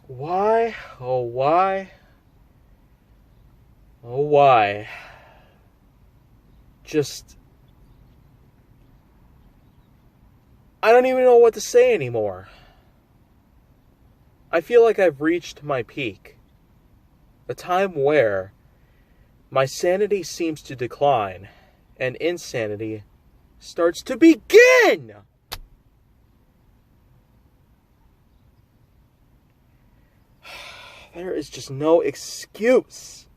Why? Oh, why? Oh, why? Just. I don't even know what to say anymore. I feel like I've reached my peak. A time where my sanity seems to decline and insanity starts to begin! There is just no excuse.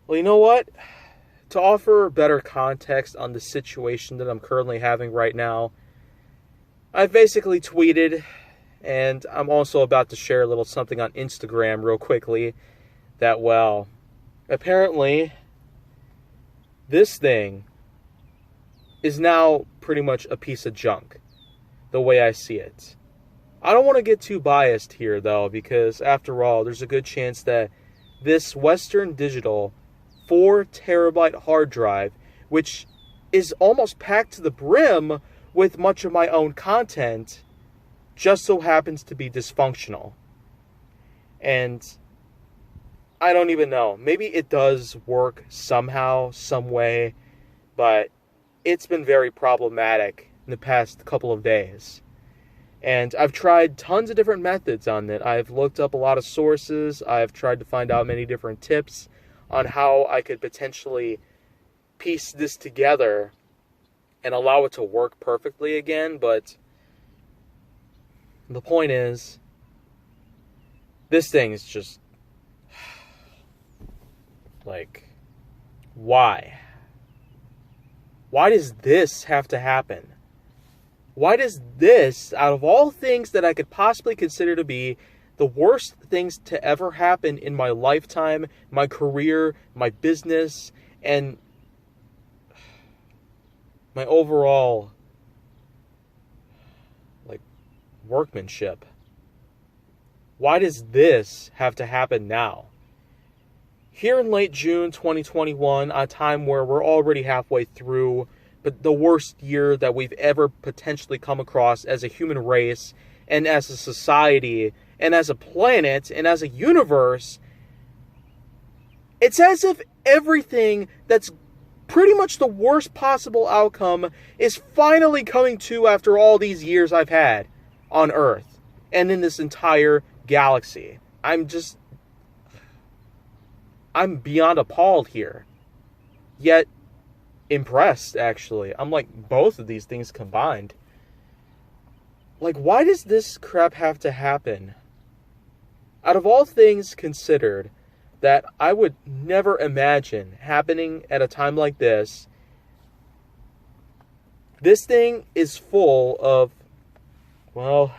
Well, you know what? To offer better context on the situation that I'm currently having right now, I've basically tweeted, and I'm also about to share a little something on Instagram real quickly, that, well, apparently, this thing is now pretty much a piece of junk, the way I see it. I don't want to get too biased here, though, because after all, there's a good chance that this Western Digital 4 terabyte hard drive, which is almost packed to the brim with much of my own content, just so happens to be dysfunctional. And I don't even know. Maybe it does work somehow, some way, but it's been very problematic in the past couple of days. And I've tried tons of different methods on it. I've looked up a lot of sources. I've tried to find out many different tips on how I could potentially piece this together and allow it to work perfectly again. But the point is, this thing is just, like, why? Why does this have to happen? Why does this, out of all things that I could possibly consider to be the worst things to ever happen in my lifetime, my career, my business, and my overall, like, workmanship, why does this have to happen now? Here in late June 2021, a time where we're already halfway through but the worst year that we've ever potentially come across as a human race and as a society and as a planet and as a universe, it's as if everything that's pretty much the worst possible outcome is finally coming to after all these years I've had on Earth and in this entire galaxy. I'm beyond appalled here. Yet impressed, actually. I'm like both of these things combined. Like, why does this crap have to happen? Out of all things considered that I would never imagine happening at a time like this, this thing is full of, well,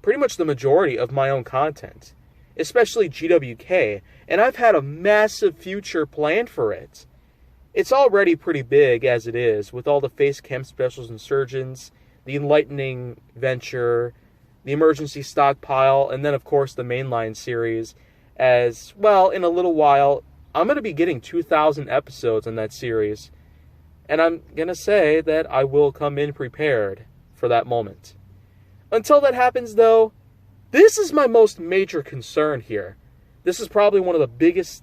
pretty much the majority of my own content, especially GWK, and I've had a massive future planned for it. It's already pretty big as it is, with all the face cam specials and surgeons, the enlightening venture, the emergency stockpile, and then of course the mainline series. As well, in a little while, I'm going to be getting 2,000 episodes in that series, and I'm going to say that I will come in prepared for that moment. Until that happens, though, this is my most major concern here. This is probably one of the biggest,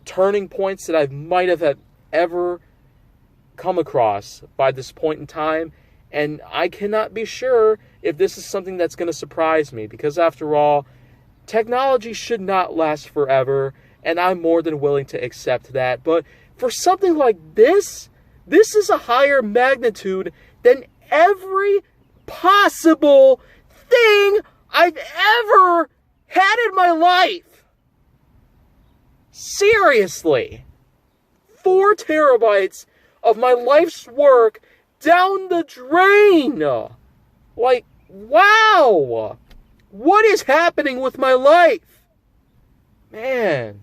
turning points that I might have ever come across by this point in time, and I cannot be sure if this is something that's going to surprise me, because after all, technology should not last forever, and I'm more than willing to accept that. But for something like this is a higher magnitude than every possible thing I've ever had in my life. Seriously. 4 terabytes of my life's work down the drain. Like, wow. What is happening with my life? Man.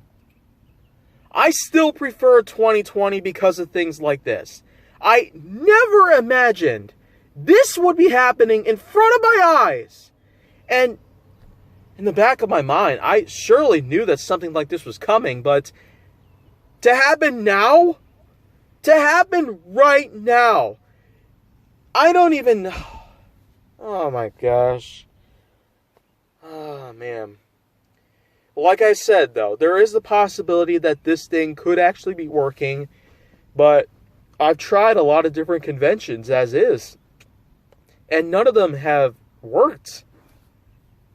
I still prefer 2020 because of things like this. I never imagined this would be happening in front of my eyes. And in the back of my mind, I surely knew that something like this was coming, but to happen now? To happen right now? I don't even know. Oh my gosh. Oh man. Like I said, though, there is the possibility that this thing could actually be working, but I've tried a lot of different conventions as is, and none of them have worked.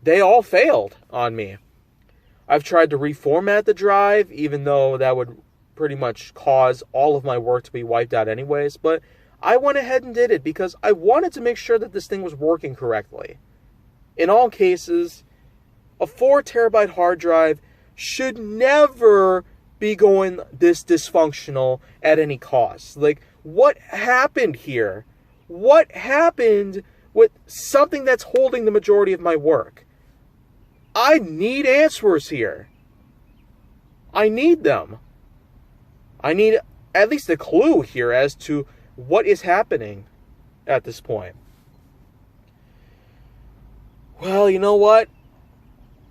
They all failed on me. I've tried to reformat the drive, even though that would pretty much cause all of my work to be wiped out anyways, but I went ahead and did it because I wanted to make sure that this thing was working correctly. In all cases, a 4 terabyte hard drive should never be going this dysfunctional at any cost. Like, what happened here? What happened with something that's holding the majority of my work? I need answers here. I need them. I need at least a clue here as to what is happening at this point. Well, you know what?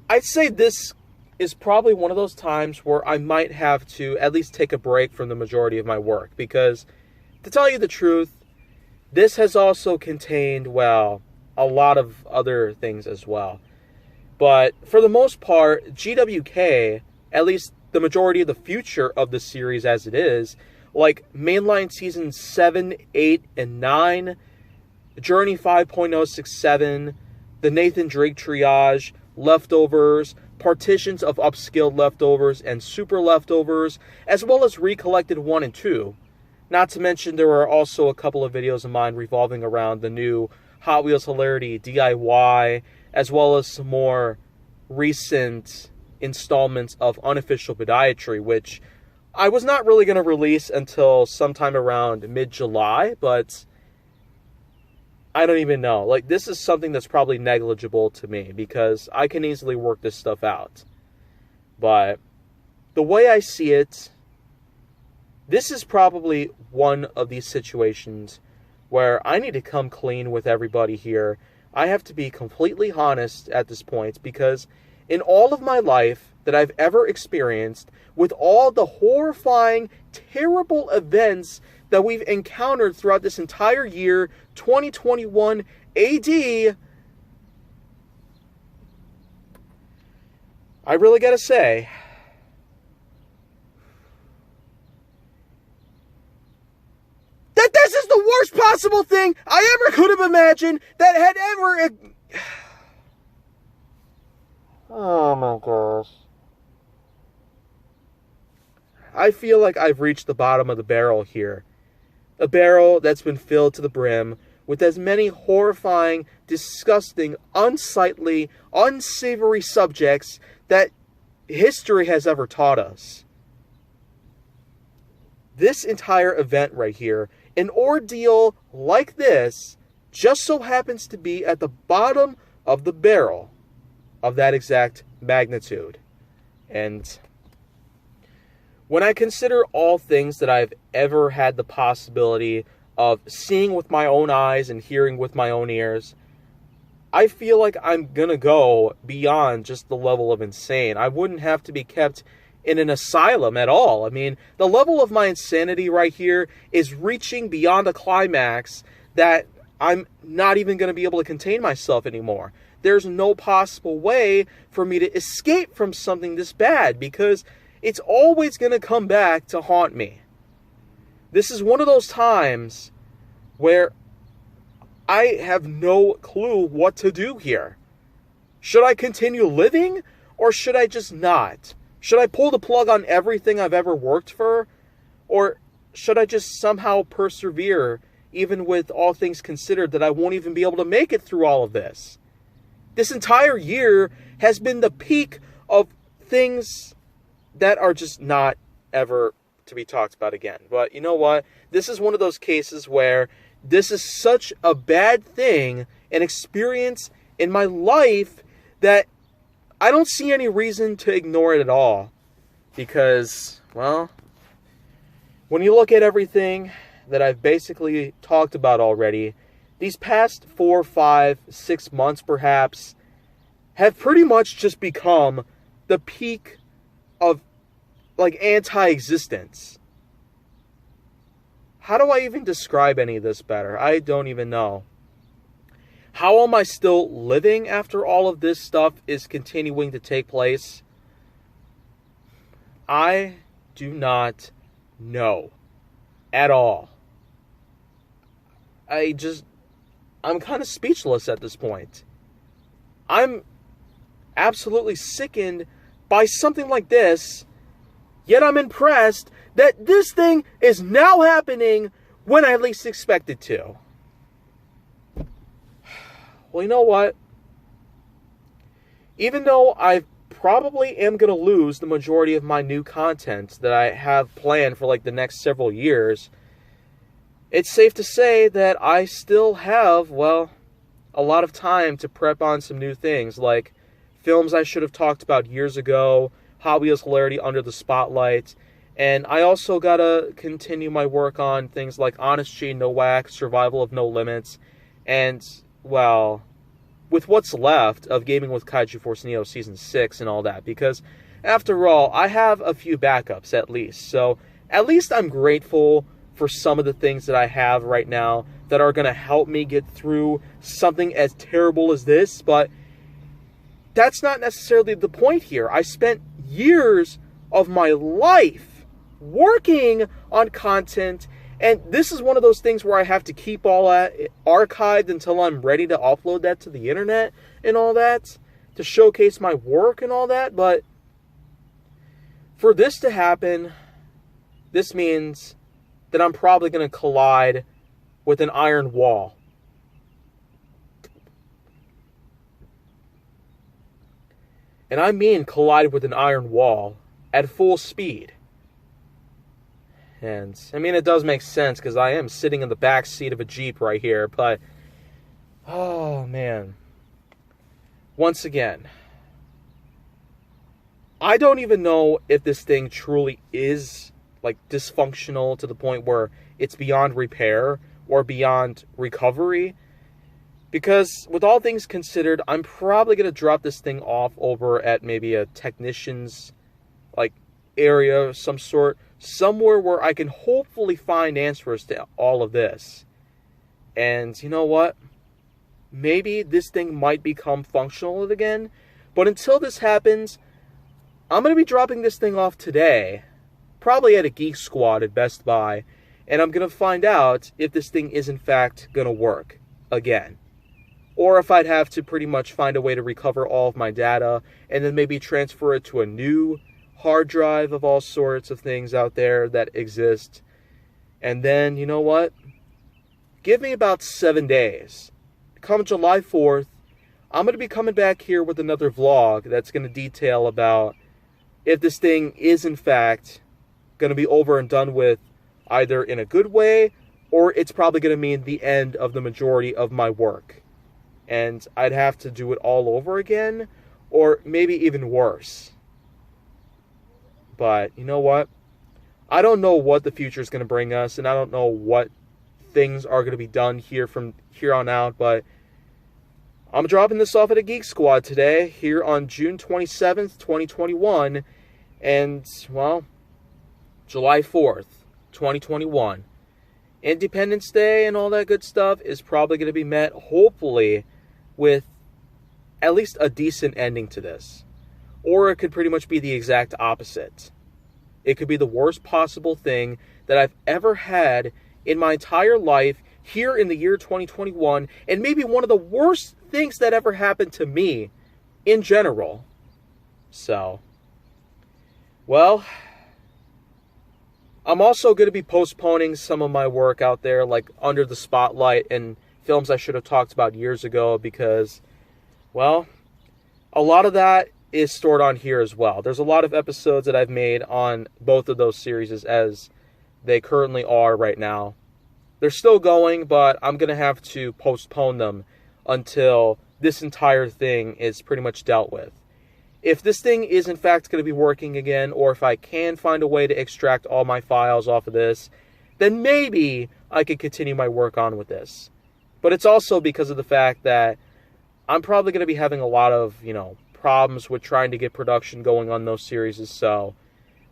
I'd say this is probably one of those times where I might have to at least take a break from the majority of my work, because to tell you the truth, this has also contained, well, a lot of other things as well. But for the most part, GWK, at least the majority of the future of the series as it is, like Mainline Season 7, 8, and 9, Journey 5.067, the Nathan Drake Triage, Leftovers, partitions of upscaled leftovers and super leftovers, as well as Recollected 1 and 2. Not to mention there are also a couple of videos of mine revolving around the new Hot Wheels Hilarity DIY, as well as some more recent installments of Unofficial Podiatry, which I was not really going to release until sometime around mid-July, but I don't even know. Like, this is something that's probably negligible to me, because I can easily work this stuff out. But the way I see it, this is probably one of these situations where I need to come clean with everybody here. I have to be completely honest at this point, because in all of my life that I've ever experienced, with all the horrifying, terrible events that we've encountered throughout this entire year, 2021 AD, I really gotta say, that this is the worst possible thing I ever could have imagined that had ever... Oh my gosh. I feel like I've reached the bottom of the barrel here. A barrel that's been filled to the brim with as many horrifying, disgusting, unsightly, unsavory subjects that history has ever taught us. This entire event right here, an ordeal like this, just so happens to be at the bottom of the barrel of that exact magnitude. And when I consider all things that I've ever had the possibility of seeing with my own eyes and hearing with my own ears, I feel like I'm gonna go beyond just the level of insane. I wouldn't have to be kept in an asylum at all. I mean, the level of my insanity right here is reaching beyond a climax that I'm not even going to be able to contain myself anymore. There's no possible way for me to escape from something this bad, because it's always going to come back to haunt me. This is one of those times where I have no clue what to do here. Should I continue living, or should I just not? Should I pull the plug on everything I've ever worked for? Or should I just somehow persevere, even with all things considered, that I won't even be able to make it through all of this? This entire year has been the peak of things that are just not ever to be talked about again. But you know what? This is one of those cases where this is such a bad thing, an experience in my life, that I don't see any reason to ignore it at all. Because, well, when you look at everything that I've basically talked about already, these past 4, 5, 6 months perhaps have pretty much just become the peak of, like, anti-existence. How do I even describe any of this better? I don't even know. How am I still living after all of this stuff is continuing to take place? I do not know at all. I'm kind of speechless at this point. I'm absolutely sickened by something like this, yet I'm impressed that this thing is now happening when I least expect it to. Well, you know what? Even though I probably am going to lose the majority of my new content that I have planned for like the next several years, it's safe to say that I still have, well, a lot of time to prep on some new things, like films I should have talked about years ago, Hot Wheels Hilarity Under the Spotlight, and I also gotta continue my work on things like Honest G, No Whack, Survival of No Limits, and, well, with what's left of Gaming with Kaiju Force Neo Season 6 and all that, because, after all, I have a few backups at least, so at least I'm grateful for some of the things that I have right now that are going to help me get through something as terrible as this, but that's not necessarily the point here. I spent years of my life working on content, and this is one of those things where I have to keep all that archived until I'm ready to upload that to the internet and all that, to showcase my work and all that, but for this to happen, this means that I'm probably going to collide with an iron wall. And I mean collide with an iron wall at full speed. And, I mean, it does make sense because I am sitting in the back seat of a Jeep right here, but, oh, man. Once again, I don't even know if this thing truly is, like, dysfunctional to the point where it's beyond repair or beyond recovery. Because, with all things considered, I'm probably going to drop this thing off over at maybe a technician's, like, area of some sort. Somewhere where I can hopefully find answers to all of this. And, you know what? Maybe this thing might become functional again. But until this happens, I'm going to be dropping this thing off today. Probably at a Geek Squad at Best Buy. And I'm going to find out if this thing is in fact going to work again. Or if I'd have to pretty much find a way to recover all of my data and then maybe transfer it to a new hard drive of all sorts of things out there that exist. And then, you know what? Give me about 7 days. Come July 4th, I'm going to be coming back here with another vlog that's going to detail about if this thing is in fact going to be over and done with either in a good way or it's probably going to mean the end of the majority of my work. And I'd have to do it all over again, or maybe even worse. But, you know what? I don't know what the future is going to bring us, and I don't know what things are going to be done here from here on out, but I'm dropping this off at a Geek Squad today, here on June 27th, 2021, and, well, July 4th, 2021. Independence Day and all that good stuff is probably going to be met, hopefully, with at least a decent ending to this. Or it could pretty much be the exact opposite. It could be the worst possible thing that I've ever had in my entire life here in the year 2021, and maybe one of the worst things that ever happened to me in general. So, well, I'm also going to be postponing some of my work out there, like Under the Spotlight and films I should have talked about years ago, because, well, a lot of that is stored on here as well. There's a lot of episodes that I've made on both of those series as they currently are right now. They're still going, but I'm going to have to postpone them until this entire thing is pretty much dealt with. If this thing is in fact going to be working again, or if I can find a way to extract all my files off of this, then maybe I could continue my work on with this. But it's also because of the fact that I'm probably going to be having a lot of, problems with trying to get production going on those series. So,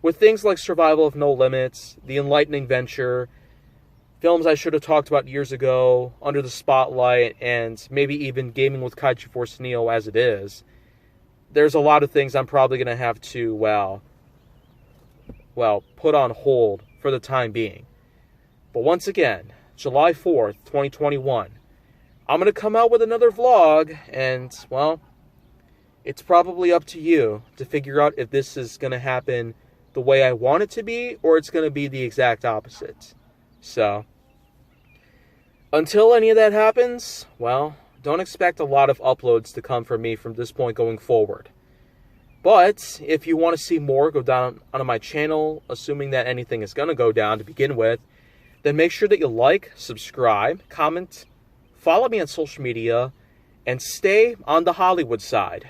with things like Survival of No Limits, The Enlightening Venture, films I should have talked about years ago, Under the Spotlight, and maybe even Gaming with Kaiju Force Neo as it is. There's a lot of things I'm probably going to have to, put on hold for the time being. But once again, July 4th, 2021, I'm going to come out with another vlog, and, well, it's probably up to you to figure out if this is going to happen the way I want it to be, or it's going to be the exact opposite. So, until any of that happens, well, don't expect a lot of uploads to come from me from this point going forward. But, if you want to see more go down on my channel, assuming that anything is going to go down to begin with, then make sure that you like, subscribe, comment, follow me on social media, and stay on the Hollywood side.